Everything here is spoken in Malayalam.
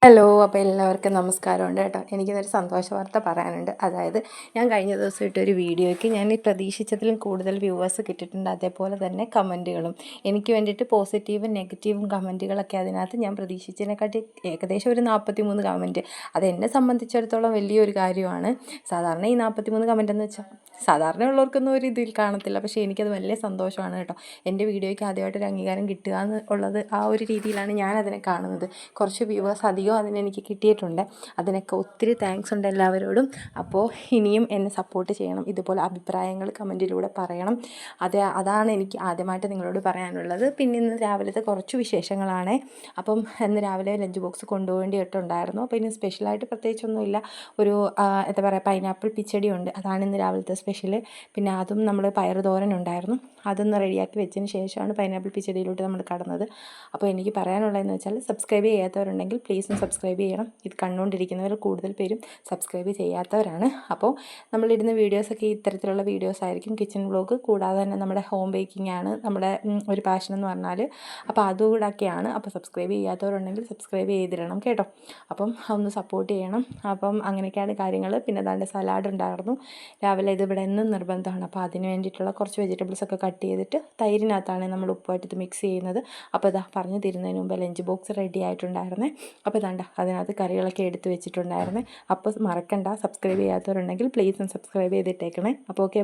ഹലോ, അപ്പോൾ എല്ലാവർക്കും നമസ്കാരമുണ്ട് കേട്ടോ. എനിക്കിതൊരു സന്തോഷ വാർത്ത പറയാനുണ്ട്. അതായത് ഞാൻ കഴിഞ്ഞ ദിവസം ഇട്ടൊരു വീഡിയോയ്ക്ക് ഞാൻ ഈ പ്രതീക്ഷിച്ചതിലും കൂടുതൽ വ്യൂവേഴ്സ് കിട്ടിയിട്ടുണ്ട്. അതേപോലെ തന്നെ കമൻറ്റുകളും എനിക്ക് വേണ്ടിയിട്ട് പോസിറ്റീവും നെഗറ്റീവും കമൻറ്റുകളൊക്കെ അതിനകത്ത് ഞാൻ പ്രതീക്ഷിച്ചതിനെക്കാട്ടി ഏകദേശം ഒരു 43 കമൻറ്റ്. അതെന്നെ സംബന്ധിച്ചിടത്തോളം വലിയൊരു കാര്യമാണ്. സാധാരണ ഈ 43 കമൻറ്റ് എന്ന് വെച്ചാൽ സാധാരണ ഉള്ളവർക്കൊന്നും ഒരു ഇതിൽ കാണത്തില്ല. പക്ഷേ എനിക്കത് വലിയ സന്തോഷമാണ് കേട്ടോ. എൻ്റെ വീഡിയോയ്ക്ക് ആദ്യമായിട്ടൊരു അംഗീകാരം കിട്ടുക എന്നുള്ളത് ആ ഒരു രീതിയിലാണ് ഞാനതിനെ കാണുന്നത്. കുറച്ച് വ്യൂവേഴ്സ് അധികം അതിനെനിക്ക് കിട്ടിയിട്ടുണ്ട്. അതിനൊക്കെ ഒത്തിരി താങ്ക്സ് ഉണ്ട് എല്ലാവരോടും. അപ്പോൾ ഇനിയും എന്നെ സപ്പോർട്ട് ചെയ്യണം. ഇതുപോലെ അഭിപ്രായങ്ങൾ കമൻറ്റിലൂടെ പറയണം. അതാണ് എനിക്ക് ആദ്യമായിട്ട് നിങ്ങളോട് പറയാനുള്ളത്. പിന്നെ ഇന്ന് രാവിലത്തെ കുറച്ച് വിശേഷങ്ങളാണ്. അപ്പം ഇന്ന് രാവിലെ ലഞ്ച് ബോക്സ് കൊണ്ടുപോകേണ്ടിയിട്ടുണ്ടായിരുന്നു. അപ്പോൾ ഇനി സ്പെഷ്യലായിട്ട് പ്രത്യേകിച്ചൊന്നുമില്ല. ഒരു എന്താ പറയുക, പൈനാപ്പിൾ പിച്ചടി ഉണ്ട്. അതാണ് ഇന്ന് രാവിലത്തെ സ്പെഷ്യൽ. പിന്നെ അതും നമ്മൾ പയർ തോരനുണ്ടായിരുന്നു. അതൊന്ന് റെഡിയാക്കി വെച്ചതിന് ശേഷമാണ് പൈനാപ്പിൾ പിച്ചടിയിലോട്ട് നമ്മൾ കടന്നത്. അപ്പോൾ എനിക്ക് പറയാനുള്ളതെന്ന് വെച്ചാൽ സബ്സ്ക്രൈബ് ചെയ്യാത്തവരുണ്ടെങ്കിൽ പ്ലീസ് സബ്സ്ക്രൈബ് ചെയ്യണം. ഇത് കണ്ടുകൊണ്ടിരിക്കുന്നവർ കൂടുതൽ പേരും സബ്സ്ക്രൈബ് ചെയ്യാത്തവരാണ്. അപ്പോൾ നമ്മളിടുന്ന വീഡിയോസൊക്കെ ഇത്തരത്തിലുള്ള വീഡിയോസ് ആയിരിക്കും. കിച്ചൺ വ്ളോഗ് കൂടാതെ തന്നെ നമ്മുടെ ഹോം ബേക്കിംഗ് ആണ് നമ്മുടെ ഒരു പാഷൻ എന്ന് പറഞ്ഞാൽ. അപ്പോൾ അതുകൂടെയൊക്കെയാണ്. അപ്പോൾ സബ്സ്ക്രൈബ് ചെയ്യാത്തവരുണ്ടെങ്കിൽ സബ്സ്ക്രൈബ് ചെയ്തിടണം കേട്ടോ. അപ്പം ഒന്ന് സപ്പോർട്ട് ചെയ്യണം. അപ്പം അങ്ങനെയൊക്കെയാണ് കാര്യങ്ങൾ. പിന്നെ അതാണ്ട് സലാഡ് ഉണ്ടായിരുന്നു രാവിലെ. ഇത് ഇവിടെ എന്നും നിർബന്ധമാണ്. അപ്പോൾ അതിന് വേണ്ടിയിട്ടുള്ള കുറച്ച് വെജിറ്റബിൾസൊക്കെ കട്ട് ചെയ്തിട്ട് തൈരിനകത്താണ് നമ്മൾ ഉപ്പുമായിട്ട് ഇത് മിക്സ് ചെയ്യുന്നത്. അപ്പോൾ ഇതാ പറഞ്ഞു തരുന്നതിന് മുമ്പ് ലഞ്ച് ബോക്സ് റെഡി ആയിട്ടുണ്ടായിരുന്നേ. അപ്പോൾ ഇതാണ്ട അതിനകത്ത് കറികളൊക്കെ എടുത്ത് വെച്ചിട്ടുണ്ടായിരുന്നേ. അപ്പോൾ മറക്കണ്ട, സബ്സ്ക്രൈബ് ചെയ്യാത്തവരുണ്ടെങ്കിൽ പ്ലീസ് സബ്സ്ക്രൈബ് ചെയ്തിട്ടേക്കണേ. അപ്പോൾ ഓക്കെ.